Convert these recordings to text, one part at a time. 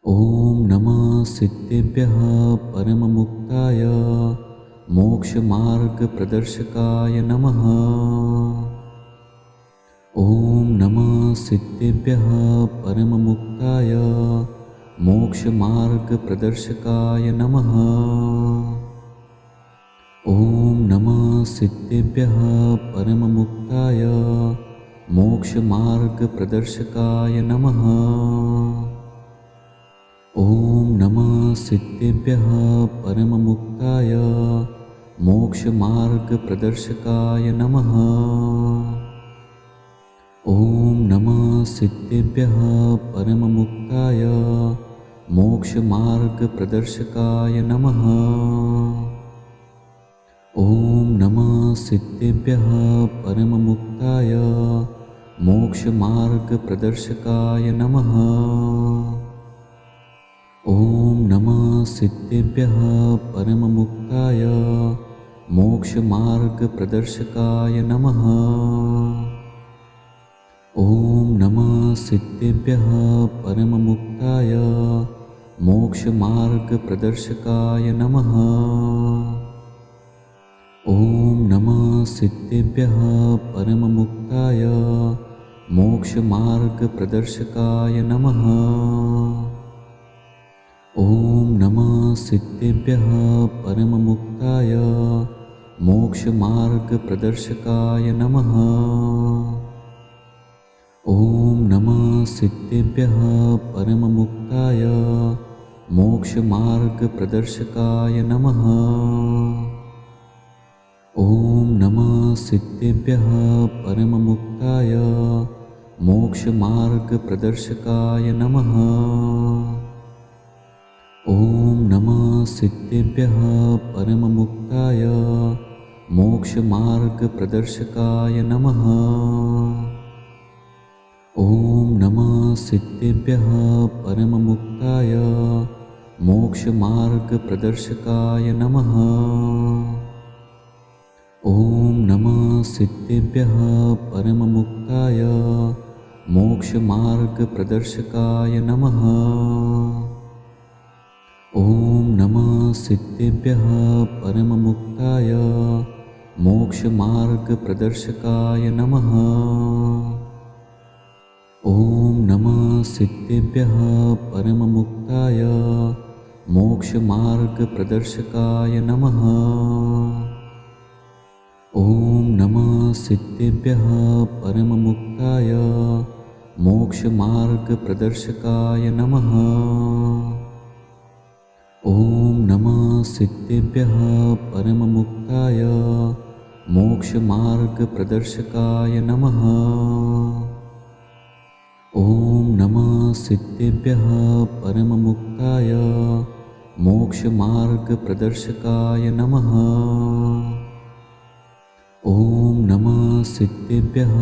ॐ नमः सिद्धेभ्यः परममुक्ताय मोक्षमार्गप्रदर्शकाय नमः। ॐ नमः सिद्धेभ्यः परममुक्ताय मोक्षमार्गप्रदर्शकाय नमः। ॐ नमः सिद्धेभ्यः परममुक्ताय मोक्षमार्गप्रदर्शकाय नमः। ॐ नमः सिद्धेभ्यः परममुक्ताय मोक्षमार्गप्रदर्शकाय नमः। ॐ नमः सिद्धेभ्यः परममुक्ताय मोक्षमार्गप्रदर्शकाय नमः। ॐ नमः सिद्धेभ्यः परममुक्ताय मोक्षमार्गप्रदर्शकाय नमः। ॐ नमः सिद्धेभ्यः परममुक्ताय मोक्षमार्गप्रदर्शकाय नमः। ॐ नमः सिद्धेभ्यः परममुक्ताय मोक्षमार्गप्रदर्शकाय नमः। ॐ नमः सिद्धेभ्यः परममुक्ताय मोक्षमार्गप्रदर्शकाय नमः। ॐ नमः सिद्धेभ्यः परममुक्ताय मोक्षमार्गप्रदर्शकाय नमः। ॐ नमः सिद्धेभ्यः परममुक्ताय मोक्षमार्गप्रदर्शकाय नमः। ॐ नमः सिद्धेभ्यः परममुक्ताय मोक्षमार्गप्रदर्शकाय नमः। ॐ नमः सिद्धेभ्यः परममुक्ताय मोक्षमार्गप्रदर्शकाय नमः। ॐ नमः सिद्धेभ्यः परममुक्ताय मोक्षमार्गप्रदर्शकाय नमः। ॐ नमः सिद्धेभ्यः परममुक्ताय मोक्षमार्गप्रदर्शकाय नमः। ॐ नमः सिद्धेभ्यः परममुक्ताय मोक्षमार्गप्रदर्शकाय नमः। ॐ नमः सिद्धेभ्यः परममुक्ताय मोक्षमार्गप्रदर्शकाय नमः। ॐ नमः सिद्धेभ्यः परममुक्ताय मोक्षमार्गप्रदर्शकाय नमः। ॐ नमः सिद्धेभ्यः परममुक्ताय मोक्षमार्गप्रदर्शकाय नमः। ॐ नमः सिद्धेभ्यः परममुक्ताय मोक्षमार्गप्रदर्शकाय नमः। ॐ नमः सिद्धेभ्यः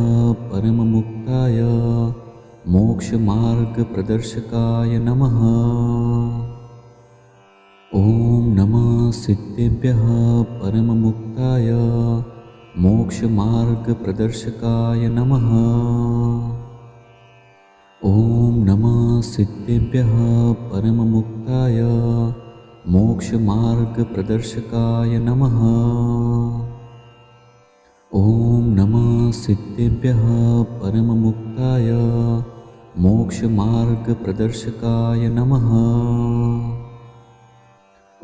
परममुक्ताय मोक्षमार्गप्रदर्शकाय नमः। ॐ नमः सिद्धेभ्यः परममुक्ताय मोक्षमार्गप्रदर्शकाय नमः। ॐ नमः सिद्धेभ्यः परममुक्ताय मोक्षमार्गप्रदर्शकाय नमः। ॐ नमः सिद्धेभ्यः परममुक्ताय मोक्षमार्गप्रदर्शकाय नमः।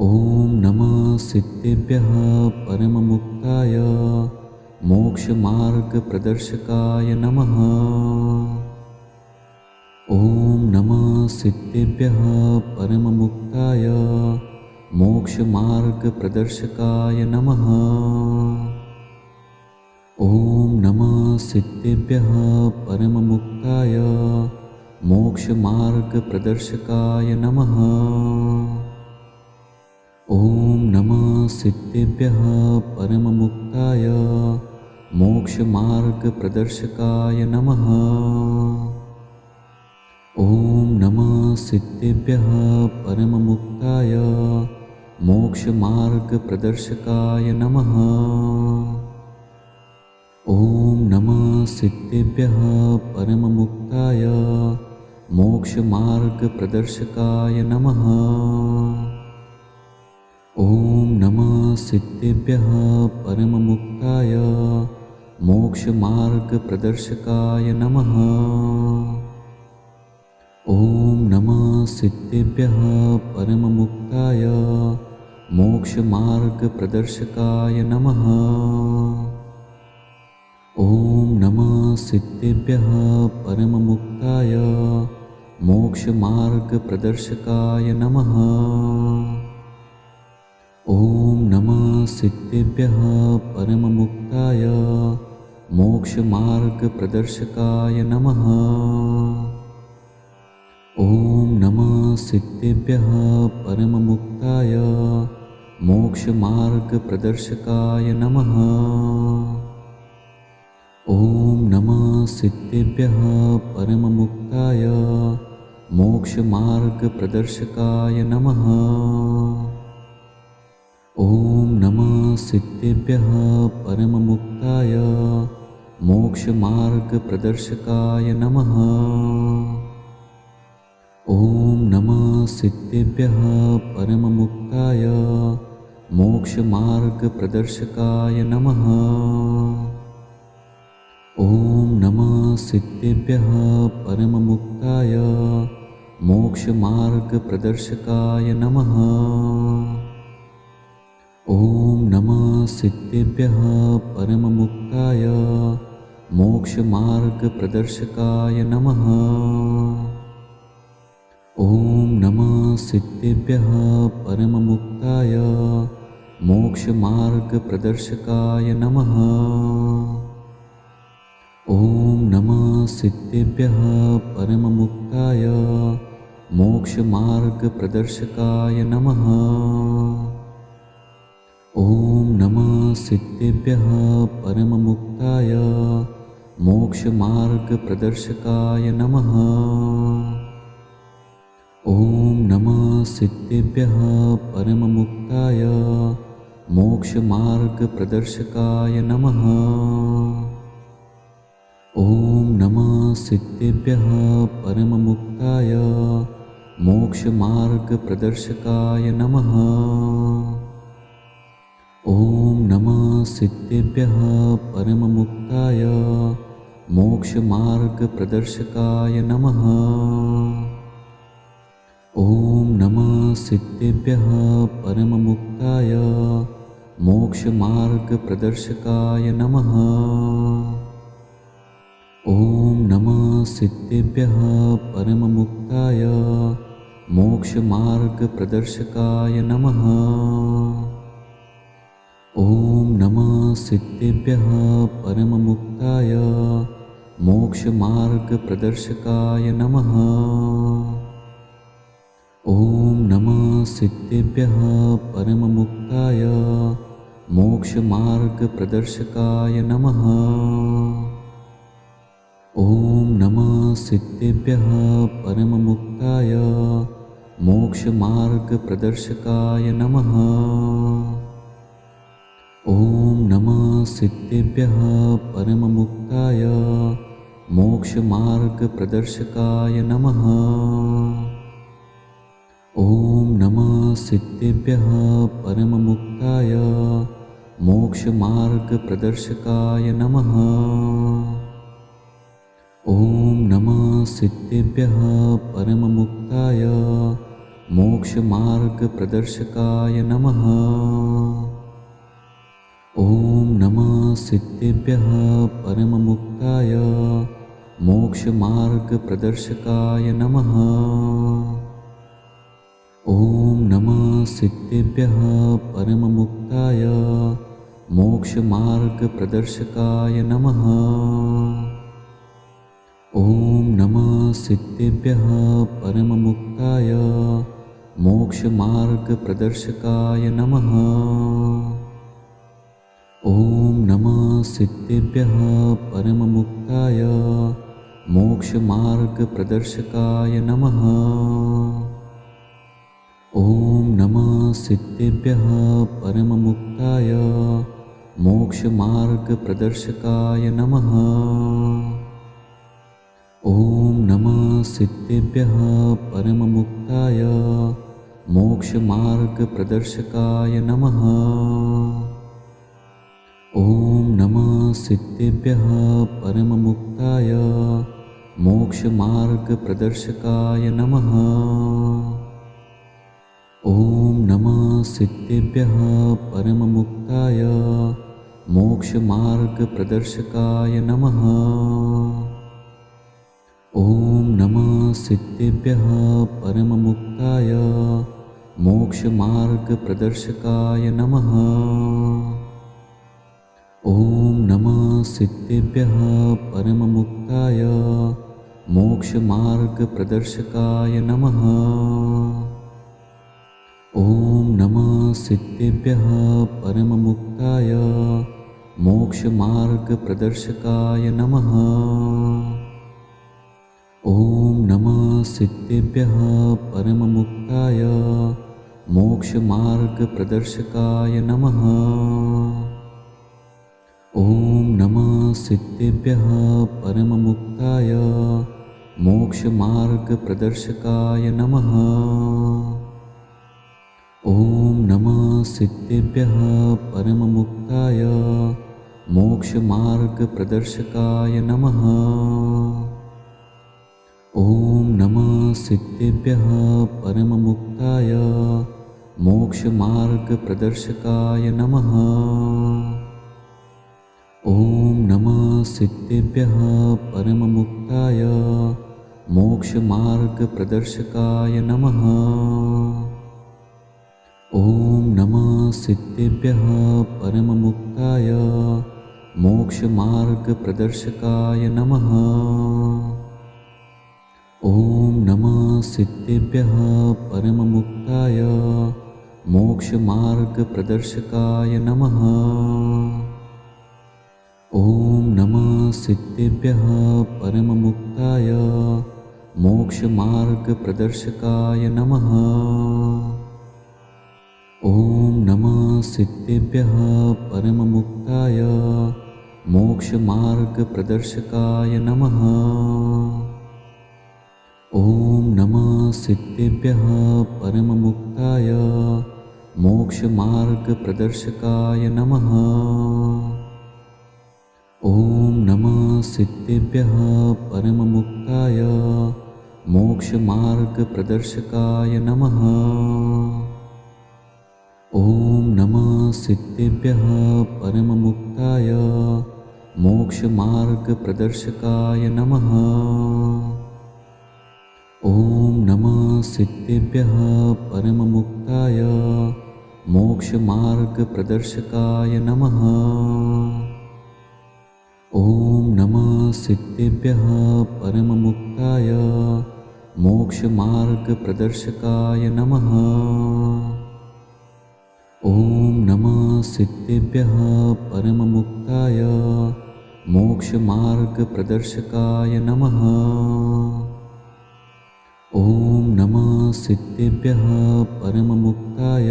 ॐ नमः सिद्धेभ्यः परममुक्ताय मोक्षमार्गप्रदर्शकाय नमः। ॐ नमः सिद्धेभ्यः परममुक्ताय मोक्षमार्गप्रदर्शकाय नमः। ॐ नमः सिद्धेभ्यः परममुक्ताय मोक्षमार्गप्रदर्शकाय नमः। ॐ नमः सिद्धेभ्यः परममुक्ताय मोक्षमार्गप्रदर्शकाय नमः। ॐ नमः सिद्धेभ्यः परममुक्ताय मोक्षमार्गप्रदर्शकाय नमः। ॐ नमः सिद्धेभ्यः परममुक्ताय मोक्षमार्गप्रदर्शकाय नमः। ॐ नमः सिद्धेभ्यः परममुक्ताय मोक्षमार्गप्रदर्शकाय नमः। ॐ नमः सिद्धेभ्यः परममुक्ताय मोक्षमार्गप्रदर्शकाय नमः। ॐ नमः सिद्धेभ्यः परममुक्ताय मोक्षमार्गप्रदर्शकाय नमः। ॐ नमः सिद्धेभ्यः परममुक्ताय मोक्षमार्गप्रदर्शकाय नमः। ॐ नमः सिद्धेभ्यः परममुक्ताय मोक्षमार्गप्रदर्शकाय नमः। ॐ नमः सिद्धेभ्यः परममुक्ताय मोक्षमार्गप्रदर्शकाय नमः। ॐ नमः सिद्धेभ्यः परममुक्ताय मोक्षमार्गप्रदर्शकाय नमः। ॐ नमः सिद्धेभ्यः परममुक्ताय मोक्षमार्गप्रदर्शकाय नमः। ॐ नमः सिद्धेभ्यः परममुक्ताय मोक्षमार्गप्रदर्शकाय नमः। ॐ नमः सिद्धेभ्यः परममुक्ताय मोक्षमार्गप्रदर्शकाय नमः। ॐ नमः सिद्धेभ्यः परममुक्ताय मोक्षमार्गप्रदर्शकाय नमः। ॐ नमः सिद्धेभ्यः परममुक्ताय मोक्षमार्गप्रदर्शकाय नमः। ॐ नमः सिद्धेभ्यः परममुक्ताय मोक्षमार्गप्रदर्शकाय नमः। ॐ नमः सिद्धेभ्यः परममुक्ताय मोक्षमार्गप्रदर्शकाय नमः। ॐ नमः सिद्धेभ्यः परममुक्ताय मोक्षमार्गप्रदर्शकाय नमः। ॐ नमः सिद्धेभ्यः परममुक्ताय मोक्षमार्गप्रदर्शकाय नमः। ॐ नमः सिद्धेभ्यः परममुक्ताय मोक्षमार्गप्रदर्शकाय नमः। ॐ नमः सिद्धेभ्यः परममुक्ताय मोक्षमार्गप्रदर्शकाय नमः। ॐ नमः सिद्धेभ्यः परममुक्ताय मोक्षमार्गप्रदर्शकाय नमः। ॐ नमः सिद्धेभ्यः परममुक्ताय मोक्षमार्गप्रदर्शकाय नमः। ॐ नमः सिद्धेभ्यः परममुक्ताय मोक्षमार्गप्रदर्शकाय नमः। ॐ नमः सिद्धेभ्यः परममुक्ताय मोक्षमार्गप्रदर्शकाय नमः। ॐ नमः सिद्धेभ्यः परममुक्ताय मोक्षमार्गप्रदर्शकाय नमः। ॐ नमः सिद्धेभ्यः परममुक्ताय मोक्षमार्गप्रदर्शकाय नमः। ॐ नमः सिद्धेभ्यः परममुक्ताय मोक्षमार्गप्रदर्शकाय नमः। ॐ नमः सिद्धेभ्यः परममुक्ताय मोक्षमार्गप्रदर्शकाय नमः। ॐ नमः सिद्धेभ्यः परममुक्ताय मोक्षमार्गप्रदर्शकाय नमः। ॐ नमः सिद्धेभ्यः परममुक्ताय मोक्षमार्गप्रदर्शकाय नमः। ॐ नमः सिद्धेभ्यः परममुक्ताय मोक्षमार्गप्रदर्शकाय नमः। ॐ नमः सिद्धेभ्यः परममुक्ताय मोक्षमार्गप्रदर्शकाय नमः। ॐ नमः सिद्धेभ्यः परममुक्ताय मोक्षमार्गप्रदर्शकाय नमः। ॐ नमः सिद्धेभ्यः परममुक्ताय मोक्षमार्गप्रदर्शकाय नमः। ॐ नमः सिद्धेभ्यः परममुक्ताय मोक्षमार्गप्रदर्शकाय नमः। ॐ नमः सिद्धेभ्यः परममुक्ताय मोक्षमार्गप्रदर्शकाय नमः। ॐ नमः सिद्धेभ्यः परममुक्ताय मोक्षमार्गप्रदर्शकाय नमः। ॐ नमः सिद्धेभ्यः परममुक्ताय मोक्षमार्गप्रदर्शकाय नमः। ॐ नमः सिद्धेभ्यः परममुक्ताय मोक्षमार्गप्रदर्शकाय नमः। ॐ नमः सिद्धेभ्यः परममुक्ताय मोक्षमार्गप्रदर्शकाय नमः। ॐ नमः सिद्धेभ्यः परममुक्ताय मोक्षमार्गप्रदर्शकाय नमः। ॐ नमः सिद्धेभ्यः परममुक्ताय मोक्षमार्गप्रदर्शकाय नमः। ॐ नमः सिद्धेभ्यः परममुक्ताय मोक्षमार्गप्रदर्शकाय नमः। ॐ नमः सिद्धेभ्यः परममुक्ताय मोक्षमार्गप्रदर्शकाय नमः। ॐ नमः सिद्धेभ्यः परममुक्ताय मोक्षमार्गप्रदर्शकाय नमः। ॐ नमः सिद्धेभ्यः परममुक्ताय मोक्षमार्गप्रदर्शकाय नमः। ॐ नमः सिद्धेभ्यः परममुक्ताय मोक्षमार्गप्रदर्शकाय नमः। ॐ नमः सिद्धेभ्यः परममुक्ताय मोक्षमार्गप्रदर्शकाय नमः। ॐ नमः सिद्धेभ्यः परममुक्ताय मोक्षमार्गप्रदर्शकाय नमः। ॐ नमः सिद्धेभ्यः परममुक्ताय मोक्षमार्गप्रदर्शकाय नमः। ॐ नमः सिद्धेभ्यः परममुक्ताय मोक्षमार्गप्रदर्शकाय नमः। ॐ नमः सिद्धेभ्यः परममुक्ताय मोक्षमार्गप्रदर्शकाय नमः। ॐ नमः सिद्धेभ्यः परममुक्ताय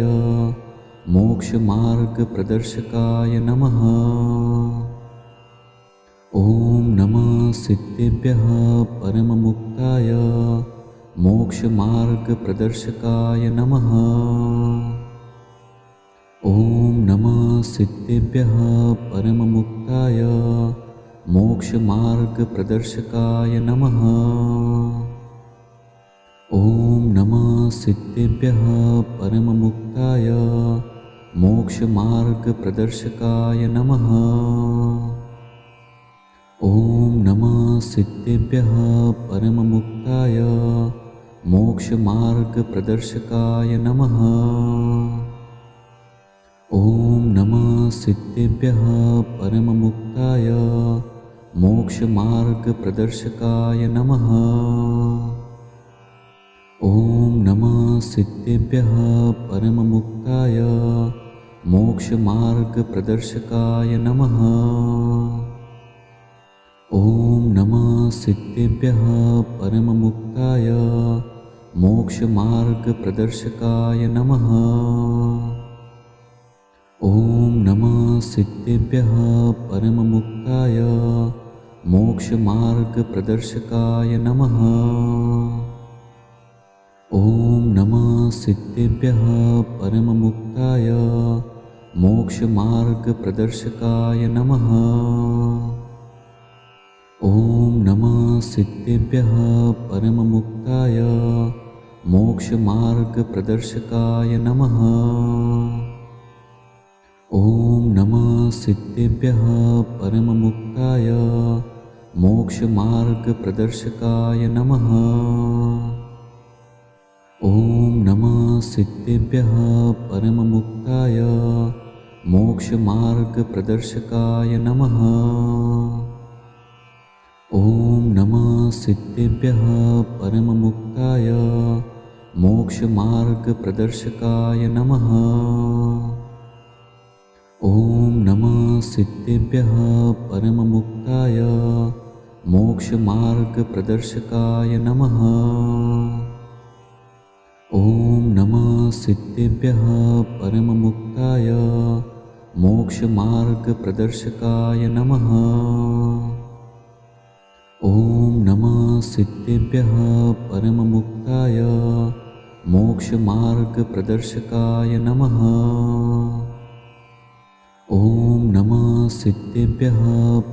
मोक्षमार्गप्रदर्शकाय नमः। ॐ नमः सिद्धेभ्यः परममुक्ताय मोक्षमार्गप्रदर्शकाय नमः। ॐ नमः सिद्धेभ्यः परममुक्ताय मोक्षमार्गप्रदर्शकाय नमः। ॐ नमः सिद्धेभ्यः परममुक्ताय मोक्षमार्गप्रदर्शकाय नमः। ॐ नमः सिद्धेभ्यः परममुक्ताय मोक्षमार्गप्रदर्शकाय नमः। ॐ नमः सिद्धेभ्यः परममुक्ताय मोक्षमार्गप्रदर्शकाय नमः। ॐ नमः सिद्धेभ्यः परममुक्ताय मोक्षमार्गप्रदर्शकाय नमः। ॐ नमः सिद्धेभ्यः परममुक्ताय मोक्षमार्गप्रदर्शकाय नमः। ॐ नमः सिद्धेभ्यः परममुक्ताय मोक्षमार्गप्रदर्शकाय नमः। ॐ नमः सिद्धेभ्यः परममुक्ताय मोक्षमार्गप्रदर्शकाय नमः। ॐ नमः सिद्धेभ्यः परममुक्ताय मोक्षमार्गप्रदर्शकाय नमः। ॐ नमः सिद्धेभ्यः परममुक्ताय मोक्षमार्गप्रदर्शकाय नमः। ॐ नमः सिद्धेभ्यः परममुक्ताय मोक्षमार्गप्रदर्शकाय नमः। ॐ नमः सिद्धेभ्यः परममुक्ताय मोक्षमार्गप्रदर्शकाय नमः। ॐ नमः सिद्धेभ्यः परममुक्ताय मोक्षमार्गप्रदर्शकाय नमः। ॐ नमः सिद्धेभ्यः परममुक्ताय मोक्षमार्गप्रदर्शकाय नमः। ॐ नमः सिद्धेभ्यः परममुक्ताय मोक्षमार्गप्रदर्शकाय नमः। ॐ नमः सिद्धेभ्यः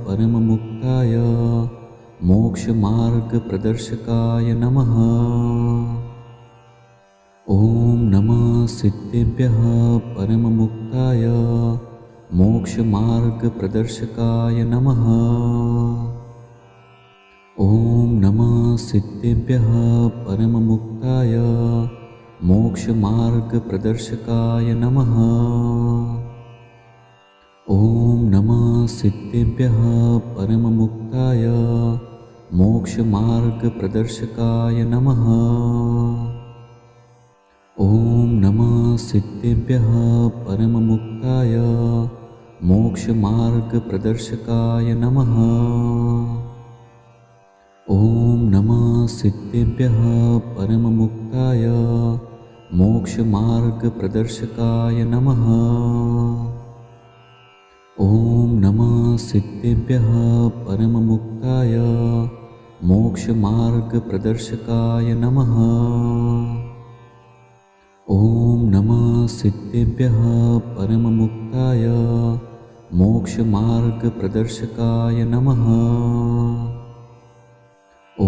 परममुक्ताय मोक्षमार्गप्रदर्शकाय नमः। ॐ नमः सिद्धेभ्यः परममुक्ताय मोक्षमार्गप्रदर्शकाय नमः। ॐ नमः सिद्धेभ्यः परममुक्ताय मोक्षमार्गप्रदर्शकाय नमः। ॐ नमः सिद्धेभ्यः परममुक्ताय मोक्षमार्गप्रदर्शकाय नमः। ॐ नमः सिद्धेभ्यः परममुक्ताय मोक्षमार्गप्रदर्शकाय नमः। ॐ नमः सिद्धेभ्यः परममुक्ताय मोक्षमार्गप्रदर्शकाय नमः। ॐ नमः सिद्धेभ्यः परममुक्ताय मोक्षमार्गप्रदर्शकाय नमः। ॐ नमः सिद्धेभ्यः परममुक्ताय मोक्षमार्गप्रदर्शकाय नमः। ॐ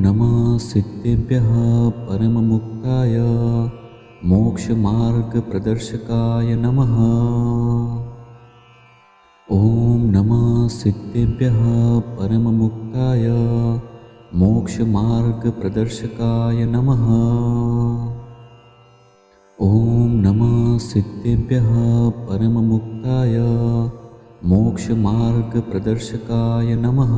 नमः सिद्धेभ्यः परममुक्ताय मोक्षमार्गप्रदर्शकाय नमः। ॐ नमः सिद्धेभ्यः परममुक्ताय मोक्षमार्गप्रदर्शकाय नमः। ॐ नमः सिद्धेभ्यः परममुक्ताय मोक्षमार्गप्रदर्शकाय नमः।